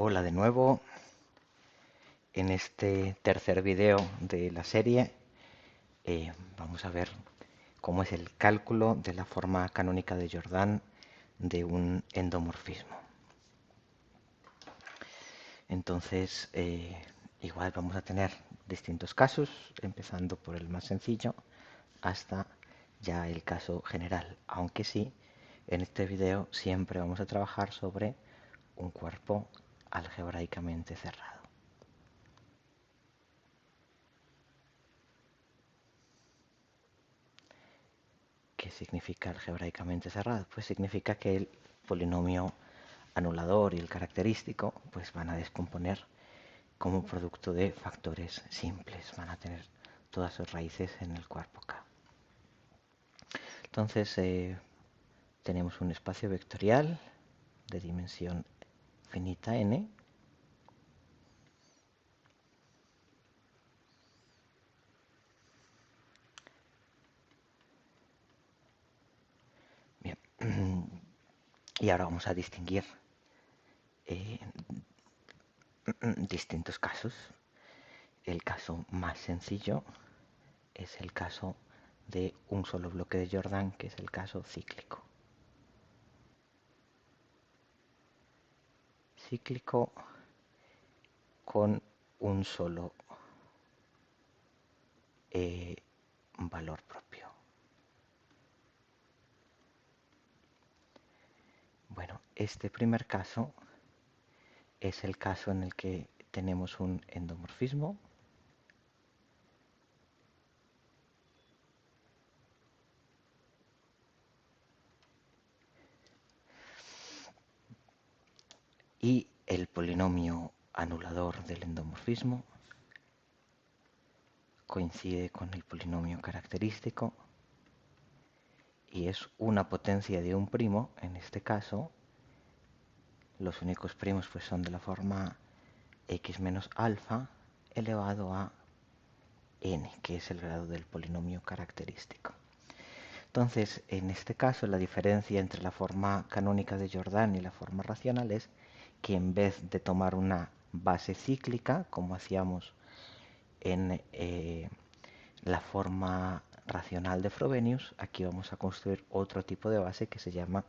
Hola de nuevo. En este tercer video de la serie vamos a ver cómo es el cálculo de la forma canónica de Jordan de un endomorfismo. Entonces, igual vamos a tener distintos casos, empezando por el más sencillo hasta ya el caso general, aunque sí, en este video siempre vamos a trabajar sobre un cuerpo algebraicamente cerrado. ¿Qué significa algebraicamente cerrado? Pues significa que el polinomio anulador y el característico pues van a descomponer como producto de factores simples, van a tener todas sus raíces en el cuerpo K. Entonces tenemos un espacio vectorial de dimensión finita n. Bien, y ahora vamos a distinguir eh, distintos casos. El caso más sencillo es el caso de un solo bloque de Jordan, que es el caso cíclico. Cíclico con un solo valor propio. Bueno, este primer caso es el caso en el que tenemos un endomorfismo y el polinomio anulador del endomorfismo coincide con el polinomio característico y es una potencia de un primo. En este caso, los únicos primos pues son de la forma x menos alfa elevado a n, que es el grado del polinomio característico. Entonces, en este caso, la diferencia entre la forma canónica de Jordan y la forma racional es que en vez de tomar una base cíclica, como hacíamos en la forma racional de Frobenius, aquí vamos a construir otro tipo de base que se llama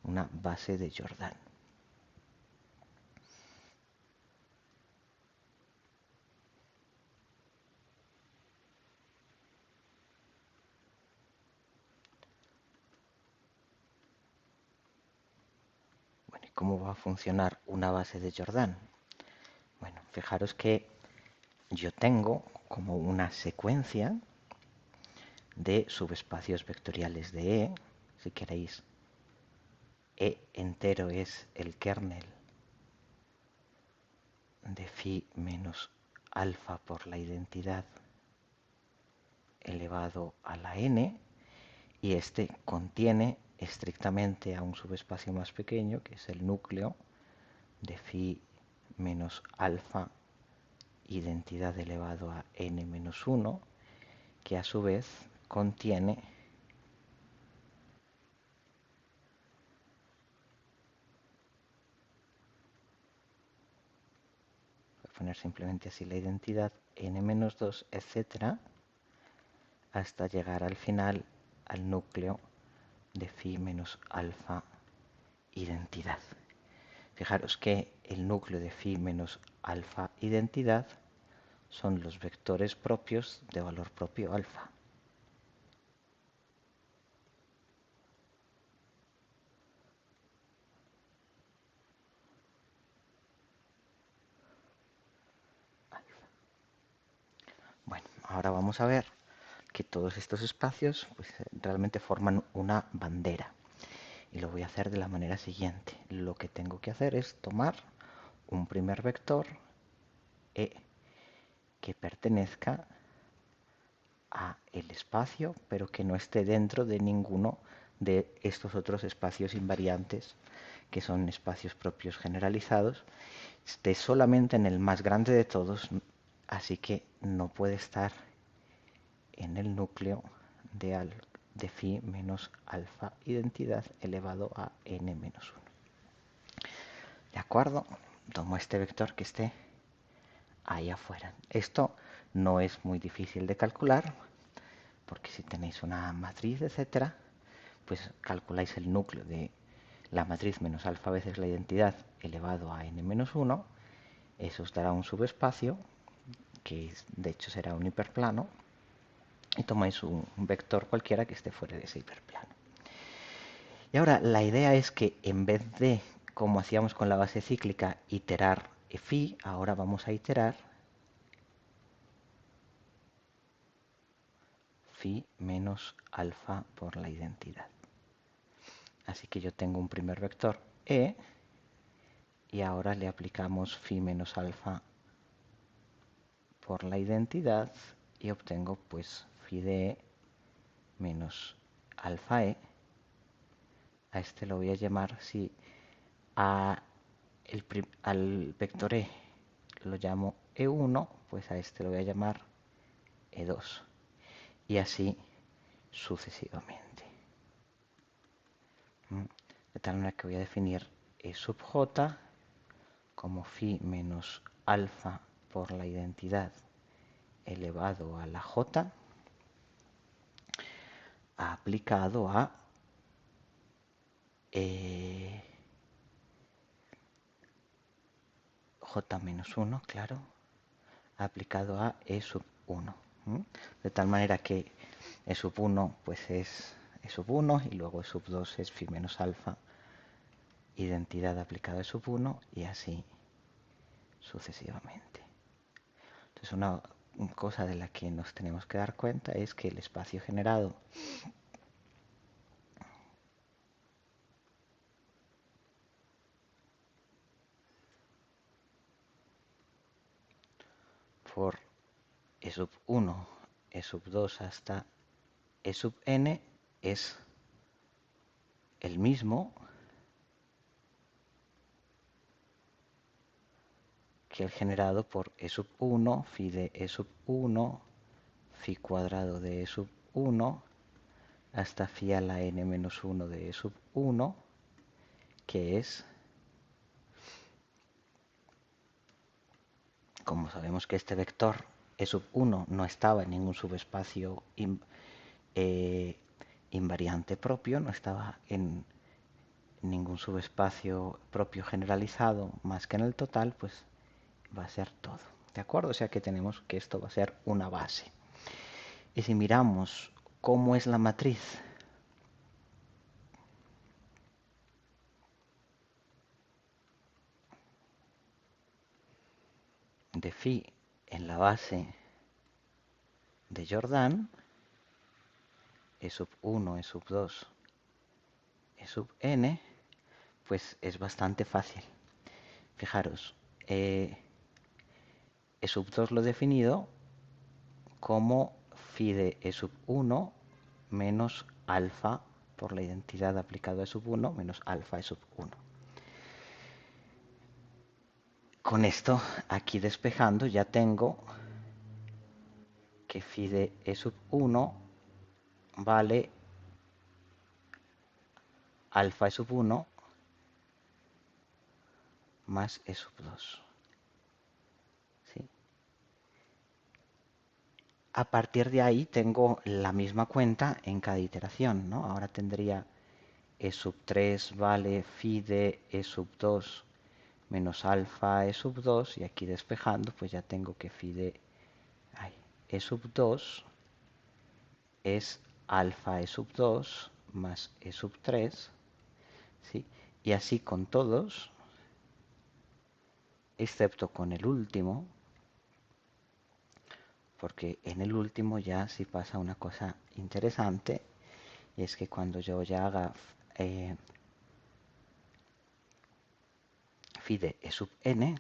una base de Jordan. Bueno, ¿y cómo va a funcionar una base de Jordan? Bueno, fijaros que yo tengo como una secuencia de subespacios vectoriales de E. Si queréis, E entero es el kernel de phi menos alfa por la identidad elevado a la n, y este contiene estrictamente a un subespacio más pequeño, que es el núcleo de phi menos alfa identidad elevado a n menos 1, que a su vez contiene poner simplemente así la identidad n-2, etcétera, hasta llegar al final al núcleo de phi menos alfa identidad. Fijaros que el núcleo de phi menos alfa identidad son los vectores propios de valor propio alfa. Bueno, ahora vamos a ver que todos estos espacios pues, realmente forman una bandera. Y lo voy a hacer de la manera siguiente. Lo que tengo que hacer es tomar un primer vector E que pertenezca a el espacio, pero que no esté dentro de ninguno de estos otros espacios invariantes, que son espacios propios generalizados. Esté solamente en el más grande de todos, así que no puede estar en el núcleo de phi menos alfa identidad elevado a n menos 1. ¿De acuerdo? tomo este vector que esté ahí afuera. Esto no es muy difícil de calcular, porque si tenéis una matriz, etcétera, pues calculáis el núcleo de la matriz menos alfa veces la identidad elevado a n menos 1. Eso os dará un subespacio, que de hecho será un hiperplano, y tomáis un vector cualquiera que esté fuera de ese hiperplano. Y ahora la idea es que en vez de, como hacíamos con la base cíclica, iterar phi, ahora vamos a iterar phi menos alfa por la identidad. Así que yo tengo un primer vector e, y ahora le aplicamos phi menos alfa por la identidad y obtengo pues phi de e menos alfa e. A este lo voy a llamar, si al vector e lo llamo e1, pues a este lo voy a llamar e2. Y así sucesivamente. De tal manera que voy a definir e sub j como phi menos alfa por la identidad elevado a la j aplicado a j menos 1, claro, aplicado a e sub 1. De tal manera que e sub 1 pues es e sub 1 y luego e sub 2 es phi menos alfa, identidad aplicada a e sub 1 y así sucesivamente. Entonces una cosa de la que nos tenemos que dar cuenta es que el espacio generado por e sub 1, e sub 2 hasta e sub n es el mismo que el generado por e sub 1, phi de e sub 1, phi cuadrado de e sub 1, hasta phi a la n menos 1 de e sub 1, que es, como sabemos que este vector e sub 1 no estaba en ningún subespacio invariante propio, no estaba en ningún subespacio propio generalizado más que en el total, pues va a ser todo. ¿De acuerdo? O sea que tenemos que esto va a ser una base. Y si miramos cómo es la matriz de phi en la base de Jordan, e sub 1, e sub 2, e sub n, pues es bastante fácil. Fijaros, e sub 2 lo he definido como phi de e sub 1 menos alfa por la identidad aplicada a e sub 1 menos alfa e sub 1. Con esto, aquí despejando, ya tengo que phi de e sub 1 vale alfa e sub 1 más e sub 2. ¿Sí? A partir de ahí tengo la misma cuenta en cada iteración, ¿no? Ahora tendría e sub 3 vale phi de e sub 2 menos alfa e sub 2, y aquí despejando pues ya tengo que phi de e sub 2 es alfa e sub 2 más e sub 3, ¿sí? Y así con todos, excepto con el último, porque en el último ya sí pasa una cosa interesante, y es que cuando yo ya haga phi de e sub n,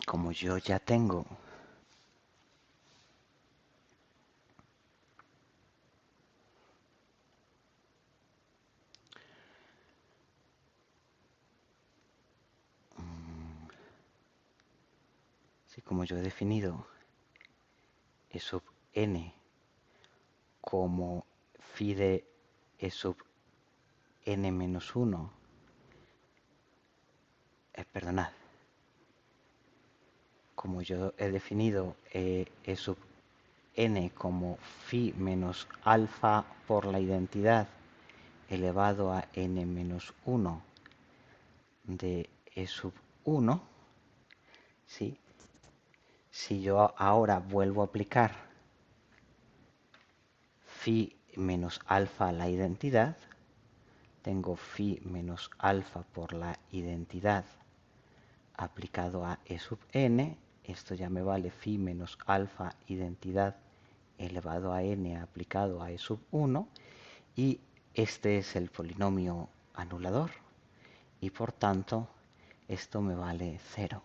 como yo ya tengo como yo he definido e sub n como phi de e sub n menos 1 perdonad, como yo he definido E sub n como phi menos alfa por la identidad elevado a n menos 1 de E sub 1, ¿sí? Si yo ahora vuelvo a aplicar phi menos alfa a la identidad, tengo phi menos alfa por la identidad aplicado a E sub n, esto ya me vale phi menos alfa identidad elevado a n aplicado a E sub 1, y este es el polinomio anulador, y por tanto esto me vale 0,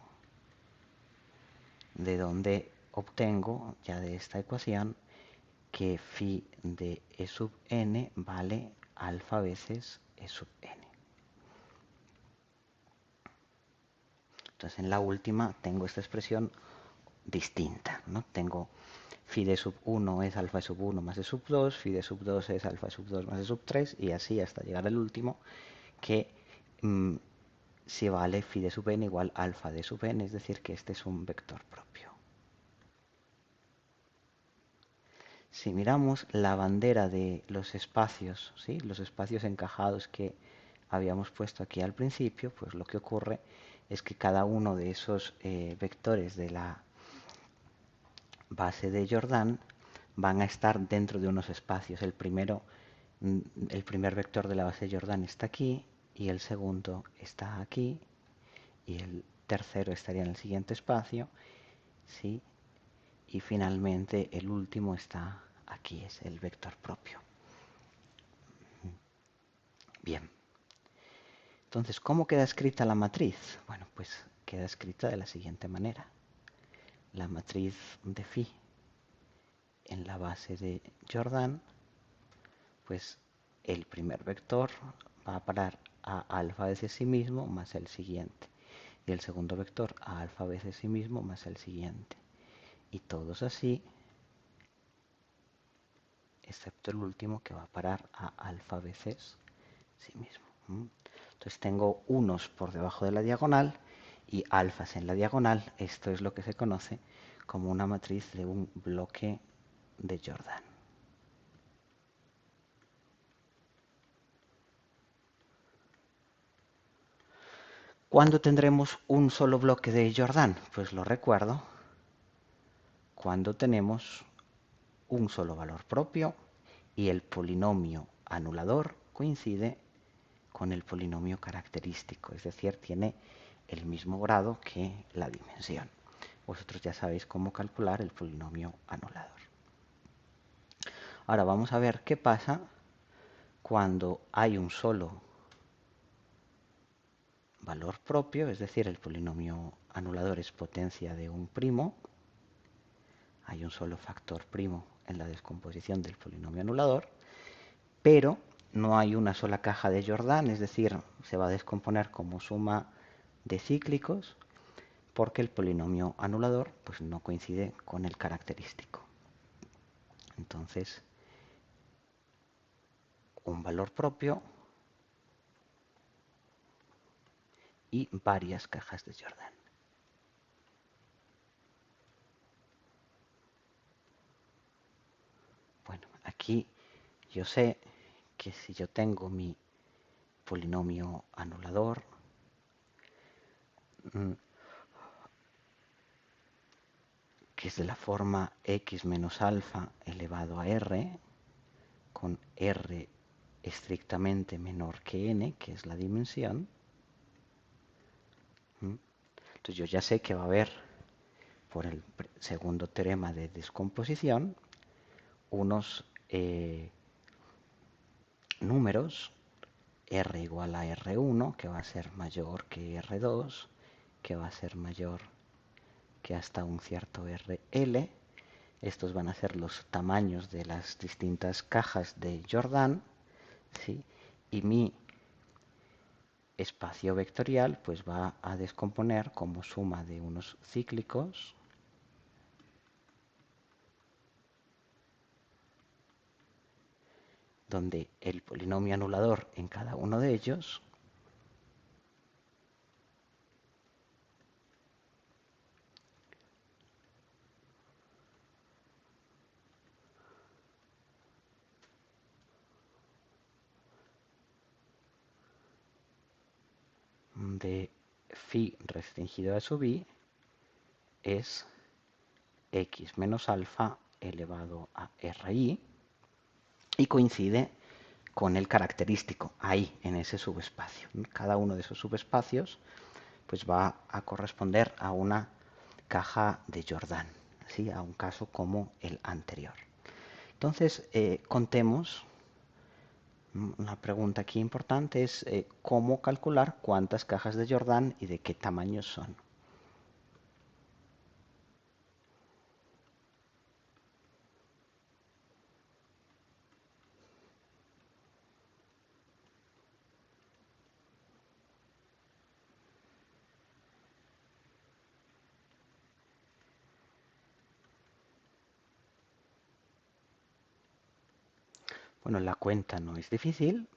de donde obtengo ya de esta ecuación que phi de E sub n vale alfa veces E sub n. Entonces en la última tengo esta expresión distinta, ¿no? Tengo phi de sub 1 es alfa de sub 1 más de sub 2, phi de sub 2 es alfa de sub 2 más de sub 3, y así hasta llegar al último, que si vale phi de sub n igual alfa de sub n, es decir, que este es un vector propio. Si miramos la bandera de los espacios, ¿sí? Los espacios encajados que habíamos puesto aquí al principio, pues lo que ocurre es que cada uno de esos vectores de la base de Jordan van a estar dentro de unos espacios. El primer vector de la base de Jordan está aquí, y el segundo está aquí, y el tercero estaría en el siguiente espacio, ¿sí? Y finalmente el último está aquí, es el vector propio. Bien. Entonces, ¿cómo queda escrita la matriz? Bueno, pues queda escrita de la siguiente manera. La matriz de phi en la base de Jordan, pues el primer vector va a parar a alfa veces sí mismo más el siguiente, y el segundo vector a alfa veces sí mismo más el siguiente, y todos así, excepto el último que va a parar a alfa veces sí mismo. Entonces tengo unos por debajo de la diagonal y alfas en la diagonal. Esto es lo que se conoce como una matriz de un bloque de Jordan. ¿Cuándo tendremos un solo bloque de Jordan? Pues lo recuerdo cuando tenemos un solo valor propio y el polinomio anulador coincide con el polinomio característico, es decir, tiene el mismo grado que la dimensión. Vosotros ya sabéis cómo calcular el polinomio anulador. Ahora vamos a ver qué pasa cuando hay un solo valor propio, es decir, el polinomio anulador es potencia de un primo, hay un solo factor primo en la descomposición del polinomio anulador, pero no hay una sola caja de Jordan, es decir, se va a descomponer como suma de cíclicos, porque el polinomio anulador pues, no coincide con el característico. Entonces, un valor propio y varias cajas de Jordan. Bueno, aquí yo sé que si yo tengo mi polinomio anulador, que es de la forma x menos alfa elevado a r, con r estrictamente menor que n, que es la dimensión, entonces yo ya sé que va a haber, por el segundo teorema de descomposición, unos números r igual a r1, que va a ser mayor que r2, que va a ser mayor que hasta un cierto rl. Estos van a ser los tamaños de las distintas cajas de Jordan, ¿sí? Y mi espacio vectorial pues va a descomponer como suma de unos cíclicos donde el polinomio anulador en cada uno de ellos de phi restringido a sub i es x menos alfa elevado a ri y coincide con el característico ahí en ese subespacio. Cada uno de esos subespacios pues va a corresponder a una caja de Jordan, ¿sí? A un caso como el anterior. Entonces, contemos. Una pregunta aquí importante es cómo calcular cuántas cajas de Jordan y de qué tamaño son. Bueno, la cuenta no es difícil.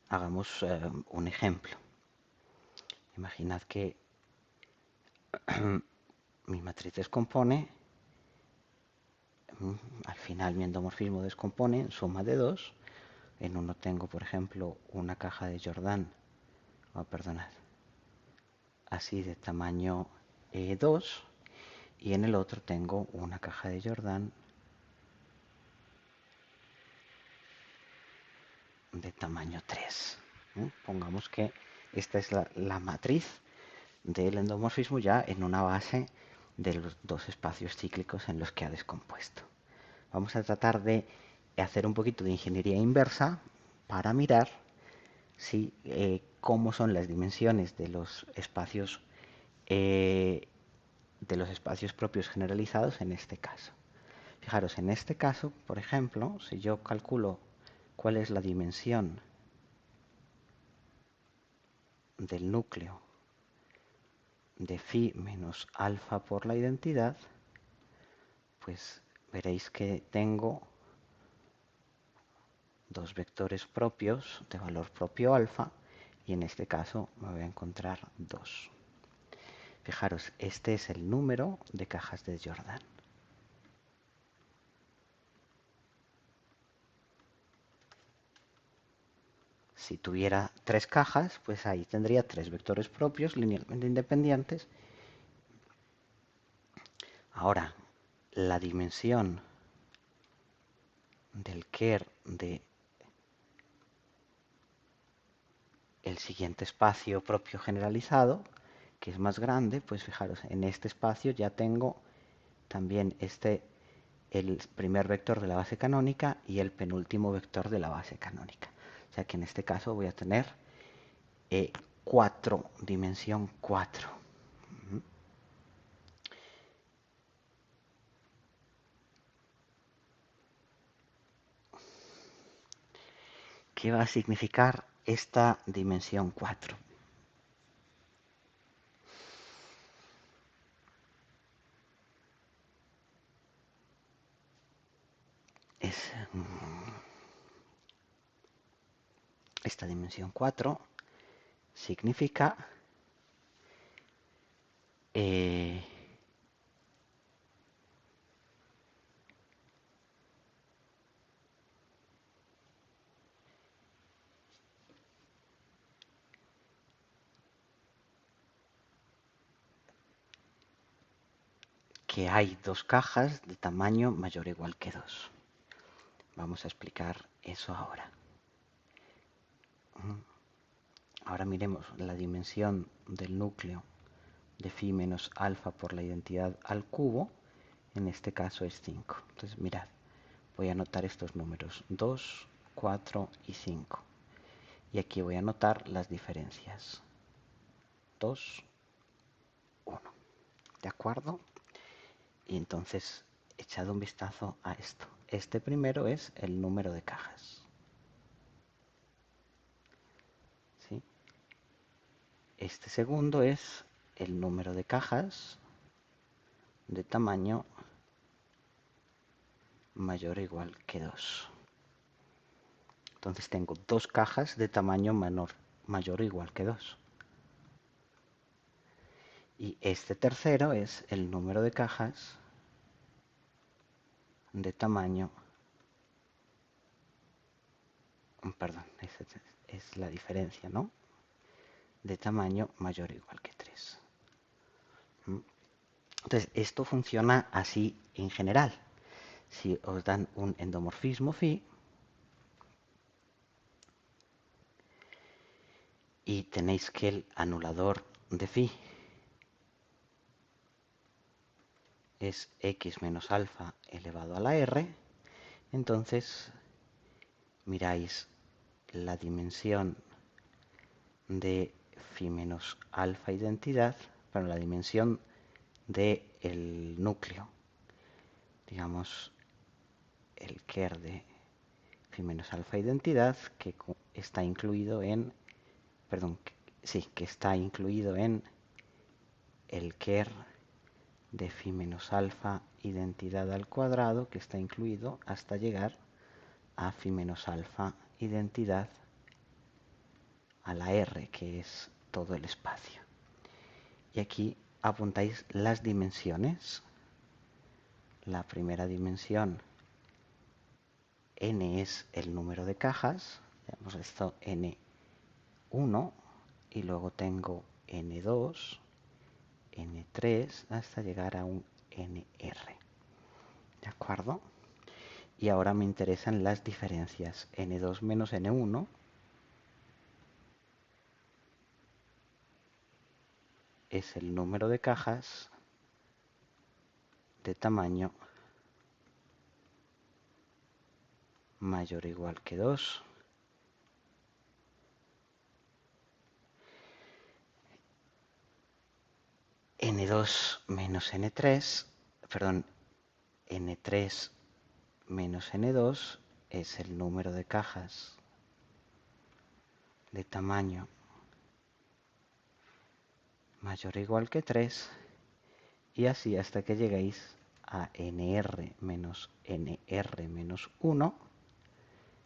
Hagamos un ejemplo. Imaginad que mi matriz descompone, al final mi endomorfismo descompone en suma de 2. En uno tengo, por ejemplo, una caja de Jordan, perdonad, así de tamaño 2, y en el otro tengo una caja de Jordan de tamaño 3. Pongamos que esta es la matriz del endomorfismo ya en una base de los dos espacios cíclicos en los que ha descompuesto. Vamos a tratar de hacer un poquito de ingeniería inversa para mirar si, cómo son las dimensiones de los espacios propios generalizados en este caso. Fijaros, en este caso, por ejemplo, si yo calculo cuál es la dimensión del núcleo de phi menos alfa por la identidad, pues veréis que tengo dos vectores propios de valor propio alfa y en este caso me voy a encontrar 2. Fijaros, este es el número de cajas de Jordan. Si tuviera 3 cajas, pues ahí tendría 3 vectores propios linealmente independientes. Ahora, la dimensión del ker de el siguiente espacio propio generalizado, que es más grande, pues fijaros, en este espacio ya tengo también el primer vector de la base canónica y el penúltimo vector de la base canónica. O sea que en este caso voy a tener 4, dimensión 4. ¿Qué va a significar esta dimensión 4? Esta dimensión 4 significa que hay dos cajas de tamaño mayor o igual que 2. Vamos a explicar eso ahora. Ahora miremos la dimensión del núcleo de phi menos alfa por la identidad al cubo. En este caso es 5. Entonces mirad, voy a anotar estos números 2, 4 y 5. Y aquí voy a anotar las diferencias. 2, 1. ¿De acuerdo? Y entonces, echad un vistazo a esto. Este primero es el número de cajas. ¿Sí? Este segundo es el número de cajas de tamaño mayor o igual que 2. Entonces tengo dos cajas de tamaño mayor o igual que 2. Y este tercero es el número de cajas de tamaño, perdón, es la diferencia, ¿no? de tamaño mayor o igual que 3. Entonces, esto funciona así en general. Si os dan un endomorfismo phi y tenéis que el anulador de phi es x menos alfa elevado a la r, entonces miráis la dimensión de phi menos alfa identidad, para la dimensión del núcleo, digamos el ker de phi menos alfa identidad que está incluido en, perdón, que está incluido en el ker de phi menos alfa identidad al cuadrado, que está incluido hasta llegar a phi menos alfa identidad a la r, que es todo el espacio. Y aquí apuntáis las dimensiones. La primera dimensión, n, es el número de cajas. Tenemos esto n1 y luego tengo n2, n3 hasta llegar a un nr. ¿De acuerdo? Y ahora me interesan las diferencias. n2 menos n1 es el número de cajas de tamaño mayor o igual que 2. n2 menos n3, perdón, n3 menos n2 es el número de cajas de tamaño mayor o igual que 3, y así hasta que lleguéis a nr menos 1,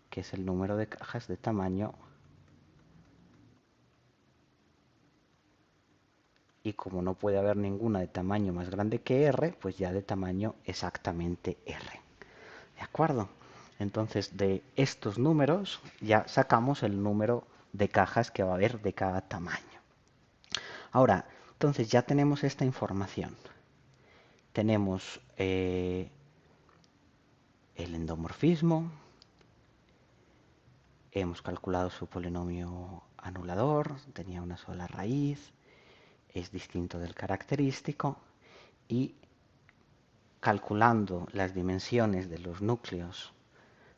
que es el número de cajas de tamaño, y como no puede haber ninguna de tamaño más grande que r, pues ya de tamaño exactamente r. ¿De acuerdo? Entonces, de estos números ya sacamos el número de cajas que va a haber de cada tamaño. Ahora, entonces ya tenemos esta información. Tenemos el endomorfismo, hemos calculado su polinomio anulador, tenía una sola raíz, es distinto del característico, y calculando las dimensiones de los núcleos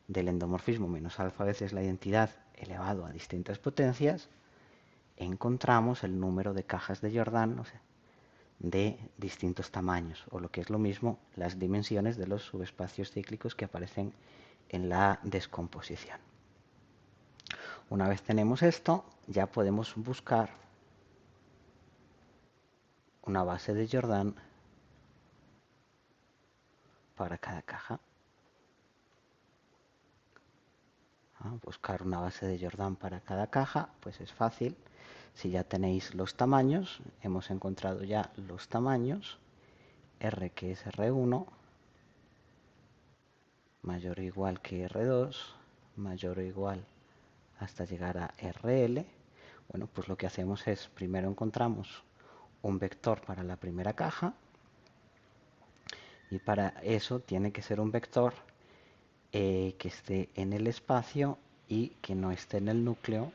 del endomorfismo menos alfa veces la identidad elevado a distintas potencias, encontramos el número de cajas de Jordan, o sea, de distintos tamaños, o lo que es lo mismo, las dimensiones de los subespacios cíclicos que aparecen en la descomposición. Una vez tenemos esto, ya podemos buscar una base de Jordan para cada caja. Buscar una base de Jordan para cada caja, pues es fácil. Si ya tenéis los tamaños, hemos encontrado ya los tamaños, R, que es R1, mayor o igual que R2, mayor o igual hasta llegar a RL. Bueno, pues lo que hacemos es, primero encontramos un vector para la primera caja, y para eso tiene que ser un vector que esté en el espacio y que no esté en el núcleo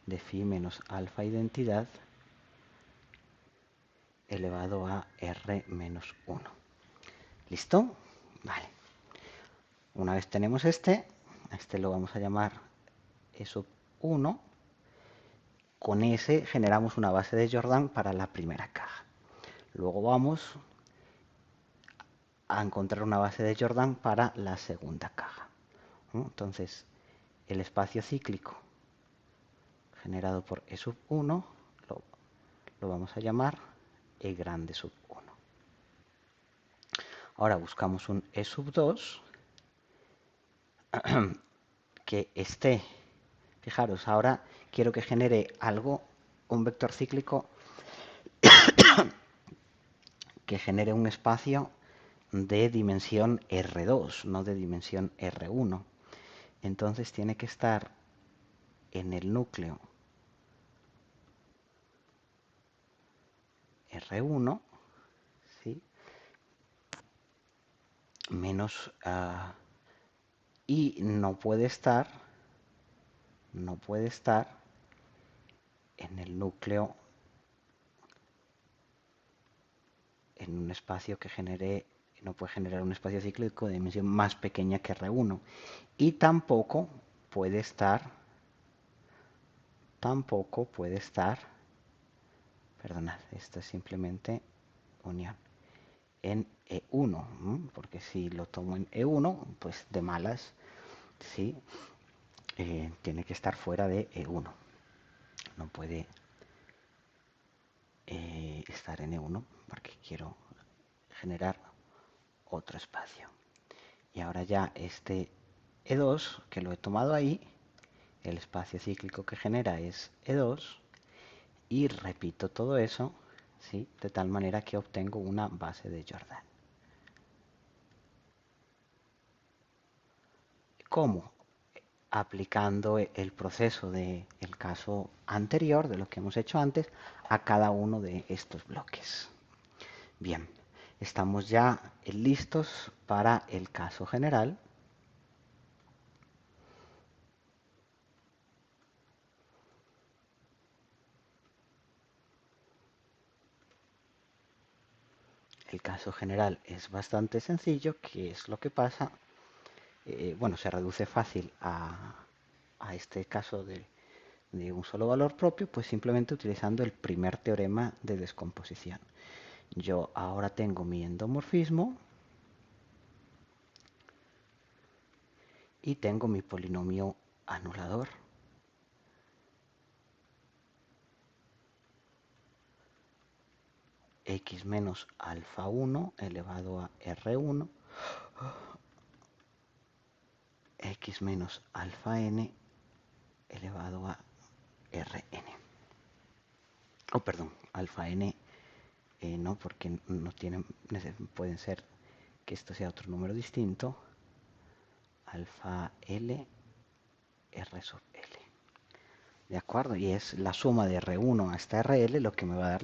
de phi menos alfa identidad elevado a r menos 1. ¿Listo? Vale. Una vez tenemos a este lo vamos a llamar E sub 1. Con ese generamos una base de Jordan para la primera caja. Luego vamos a encontrar una base de Jordan para la segunda caja. Entonces, el espacio cíclico generado por E sub 1 lo vamos a llamar E grande sub 1. Ahora buscamos un E sub 2 que esté, fijaros, ahora quiero que genere algo, un vector cíclico que genere un espacio de dimensión R2, no de dimensión R1. Entonces tiene que estar en el núcleo R1, ¿sí? Menos y no puede estar en el núcleo en un espacio que no puede generar un espacio cíclico de dimensión más pequeña que R1. Y tampoco puede estar, perdonad, esto es simplemente unión, en E1, porque si lo tomo en E1, pues de malas, sí, tiene que estar fuera de E1. No puede estar en E1 porque quiero generar otro espacio. Y ahora ya este E2, que lo he tomado ahí, el espacio cíclico que genera es E2, y repito todo eso, ¿sí? De tal manera que obtengo una base de Jordan. ¿Cómo? Aplicando el proceso del caso anterior, de lo que hemos hecho antes, a cada uno de estos bloques. Bien, estamos ya listos para el caso general. El caso general es bastante sencillo. ¿Qué es lo que pasa? Bueno, se reduce fácil a este caso de un solo valor propio, pues simplemente utilizando el primer teorema de descomposición. Yo ahora tengo mi endomorfismo y tengo mi polinomio anulador. X menos alfa 1 elevado a R1, X menos alfa n elevado a Rn. Oh, perdón, alfa n no, porque no tienen, pueden ser que esto sea otro número distinto. Alfa L R sub L. ¿De acuerdo? Y es la suma de R1 hasta RL lo que me va a dar...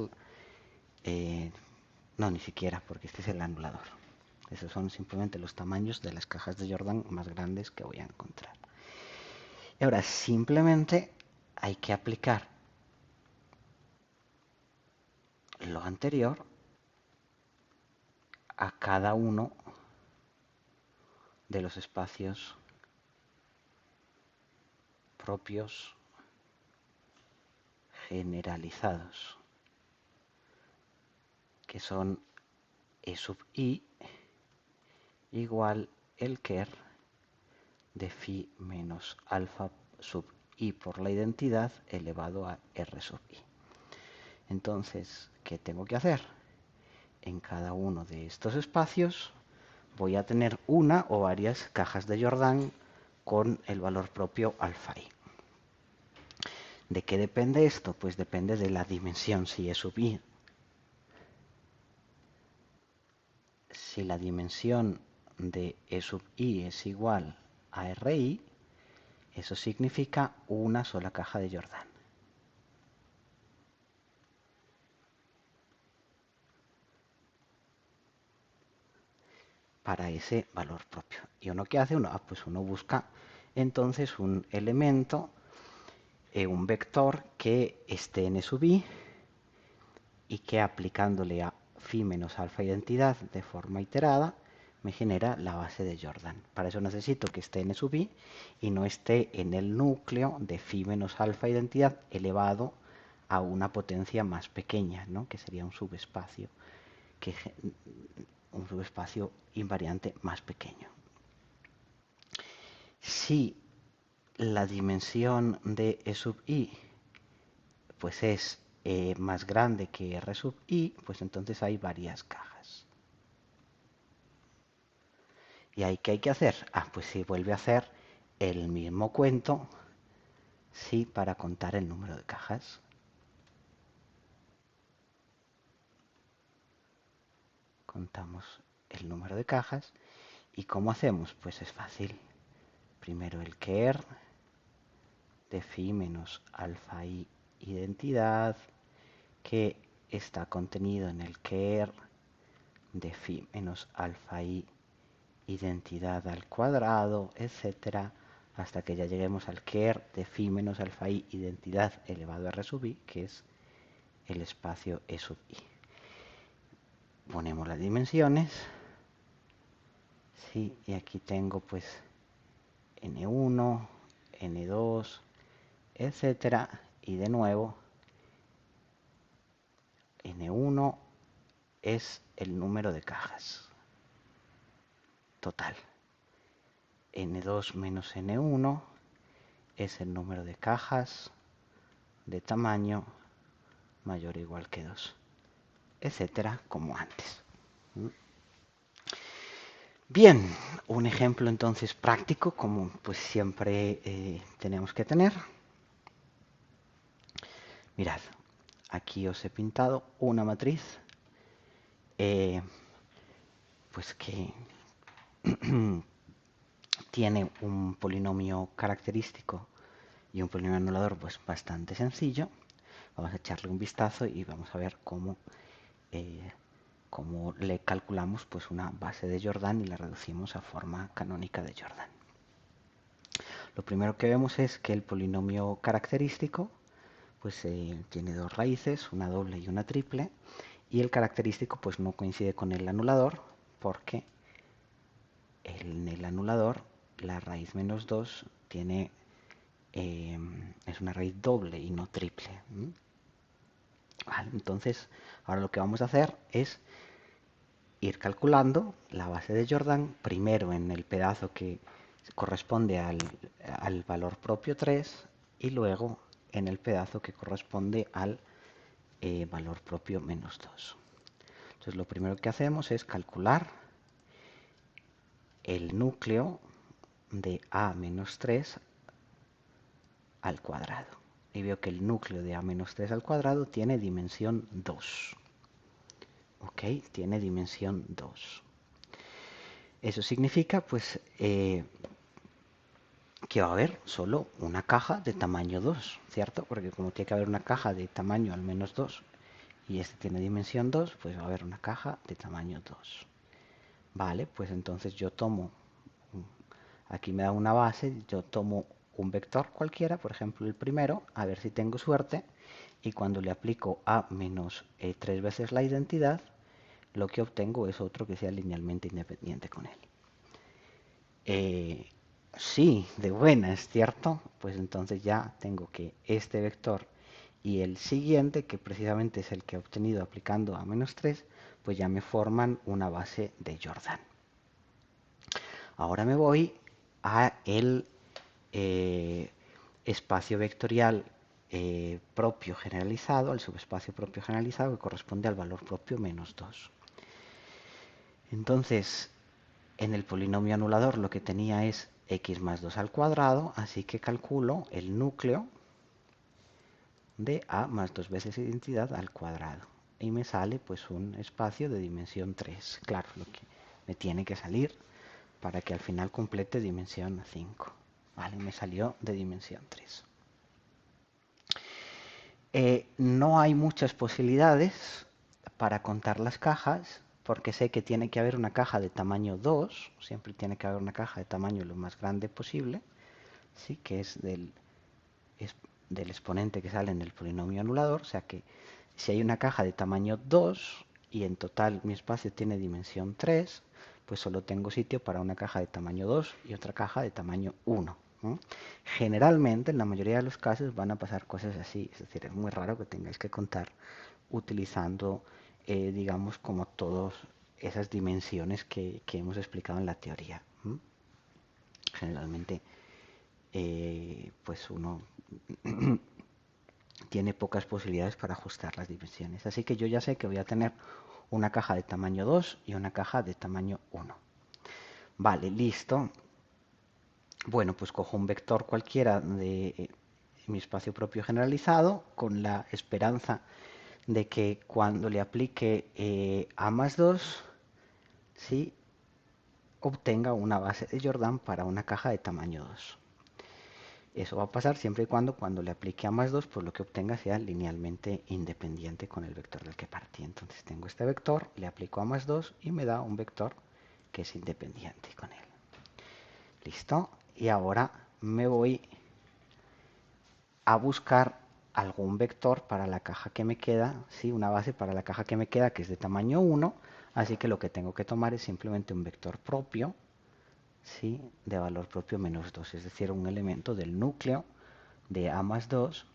no, ni siquiera, porque este es el anulador. Esos son simplemente los tamaños de las cajas de Jordan más grandes que voy a encontrar. Y ahora simplemente hay que aplicar lo anterior a cada uno de los espacios propios generalizados, que son E sub i igual el ker de phi menos alfa sub i por la identidad elevado a r sub i. Entonces, ¿qué tengo que hacer? En cada uno de estos espacios voy a tener una o varias cajas de Jordan con el valor propio alfa i. ¿De qué depende esto? Pues depende de la dimensión, si E sub i. Si la dimensión de E sub i es igual a Ri, eso significa una sola caja de Jordan. Para ese valor propio. ¿Y uno qué hace? Pues uno busca entonces un elemento, un vector que esté en E sub i y que aplicándole a phi menos alfa identidad de forma iterada me genera la base de Jordan. Para eso necesito que esté en E sub i y no esté en el núcleo de phi menos alfa identidad elevado a una potencia más pequeña, ¿no? Que sería un subespacio, un subespacio invariante más pequeño. Si la dimensión de E sub i pues es más grande que R sub i, pues entonces hay varias cajas. ¿Y ahí qué hay que hacer? Pues se vuelve a hacer el mismo cuento, sí, para contar el número de cajas. Contamos el número de cajas. ¿Y cómo hacemos? Pues es fácil. Primero el ker de phi menos alfa i identidad, que está contenido en el ker de phi menos alfa i identidad al cuadrado, etcétera, hasta que ya lleguemos al ker de phi menos alfa i identidad elevado a r sub i, que es el espacio e sub i. Ponemos las dimensiones, ¿sí? Y aquí tengo pues n1, n2, etcétera, y de nuevo n1 es el número de cajas total, n2 menos n1 es el número de cajas de tamaño mayor o igual que 2, etcétera, como antes. Bien, un ejemplo entonces práctico, como pues siempre tenemos que tener. Mirad, aquí os he pintado una matriz pues que tiene un polinomio característico y un polinomio anulador pues bastante sencillo. Vamos a echarle un vistazo y vamos a ver cómo le calculamos pues una base de Jordan y la reducimos a forma canónica de Jordan. Lo primero que vemos es que el polinomio característico pues tiene dos raíces, una doble y una triple, y el característico pues no coincide con el anulador porque en el anulador la raíz menos 2 tiene, es una raíz doble y no triple. Vale, entonces ahora lo que vamos a hacer es ir calculando la base de Jordan primero en el pedazo que corresponde al valor propio 3 y luego en el pedazo que corresponde al valor propio menos 2. Entonces lo primero que hacemos es calcular el núcleo de a menos 3 al cuadrado. Y veo que el núcleo de a menos 3 al cuadrado tiene dimensión 2. ¿Ok? Tiene dimensión 2. Eso significa pues que va a haber solo una caja de tamaño 2, ¿cierto? Porque como tiene que haber una caja de tamaño al menos 2 y este tiene dimensión 2, pues va a haber una caja de tamaño 2. Vale, pues entonces yo tomo, aquí me da una base, yo tomo un vector cualquiera, por ejemplo el primero, a ver si tengo suerte, y cuando le aplico a menos 3 veces la identidad, lo que obtengo es otro que sea linealmente independiente con él. Sí, de buenas, ¿cierto? Pues entonces ya tengo que este vector y el siguiente, que precisamente es el que he obtenido aplicando a menos 3, pues ya me forman una base de Jordan. Ahora me voy a el espacio vectorial propio generalizado, al subespacio propio generalizado que corresponde al valor propio menos 2. Entonces, en el polinomio anulador lo que tenía es x más 2 al cuadrado, así que calculo el núcleo de a más 2 veces identidad al cuadrado. Y me sale pues un espacio de dimensión 3. Claro, lo que me tiene que salir para que al final complete dimensión 5. Vale, me salió de dimensión 3. No hay muchas posibilidades para contar las cajas, porque sé que tiene que haber una caja de tamaño 2, siempre tiene que haber una caja de tamaño lo más grande posible, ¿sí? Que es del exponente que sale en el polinomio anulador, o sea que si hay una caja de tamaño 2 y en total mi espacio tiene dimensión 3, pues solo tengo sitio para una caja de tamaño 2 y otra caja de tamaño 1. Generalmente, en la mayoría de los casos, van a pasar cosas así. Es decir, es muy raro que tengáis que contar utilizando, digamos, como todas esas dimensiones que hemos explicado en la teoría. Generalmente, pues uno tiene pocas posibilidades para ajustar las dimensiones. Así que yo ya sé que voy a tener una caja de tamaño 2 y una caja de tamaño 1. Vale, listo. Bueno, pues cojo un vector cualquiera de mi espacio propio generalizado con la esperanza de que cuando le aplique a más 2, ¿sí? Obtenga una base de Jordan para una caja de tamaño 2. Eso va a pasar siempre y cuando le aplique a más 2, pues lo que obtenga sea linealmente independiente con el vector del que partí. Entonces tengo este vector, le aplico a más 2 y me da un vector que es independiente con él. ¿Listo? Y ahora me voy a buscar algún vector para la caja que me queda, ¿sí? Una base para la caja que me queda que es de tamaño 1, así que lo que tengo que tomar es simplemente un vector propio, ¿sí? De valor propio menos 2, es decir, un elemento del núcleo de A más 2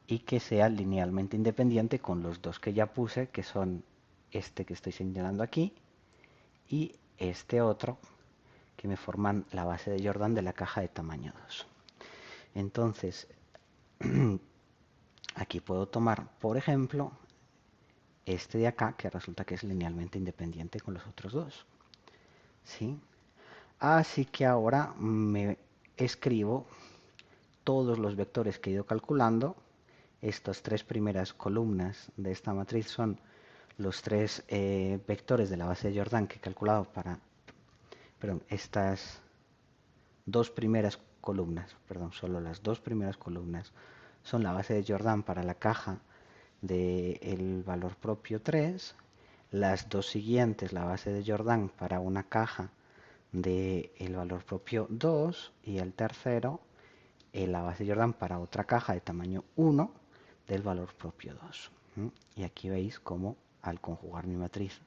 y que sea linealmente independiente con los dos que ya puse, que son este que estoy señalando aquí y este otro, que me forman la base de Jordan de la caja de tamaño 2. Entonces, aquí puedo tomar, por ejemplo, este de acá, que resulta que es linealmente independiente con los otros dos. ¿Sí? Así que ahora me escribo todos los vectores que he ido calculando. Estas tres primeras columnas de esta matriz son los tres vectores de la base de Jordan que he calculado para, perdón, estas dos primeras columnas, perdón, solo las dos primeras columnas son la base de Jordan para la caja del valor propio 3, las dos siguientes la base de Jordan para una caja del valor propio 2 y el tercero la base de Jordan para otra caja de tamaño 1 del valor propio 2. Y aquí veis cómo al conjugar mi matriz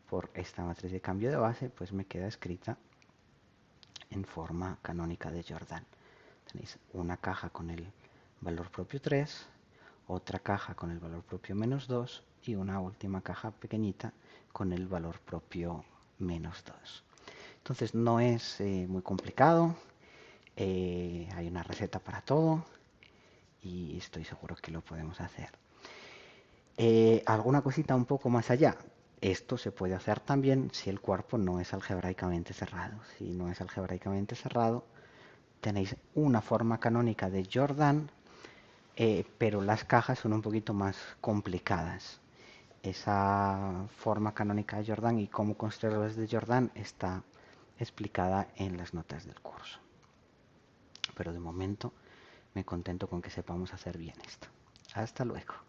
por esta matriz de cambio de base, pues me queda escrita en forma canónica de Jordan. Tenéis una caja con el valor propio 3, otra caja con el valor propio menos 2 y una última caja pequeñita con el valor propio menos 2. Entonces no es muy complicado, hay una receta para todo y estoy seguro que lo podemos hacer. Alguna cosita un poco más allá. Esto se puede hacer también si el cuerpo no es algebraicamente cerrado. Si no es algebraicamente cerrado, tenéis una forma canónica de Jordan, pero las cajas son un poquito más complicadas. Esa forma canónica de Jordan y cómo construirlas de Jordan está explicada en las notas del curso. Pero de momento me contento con que sepamos hacer bien esto. Hasta luego.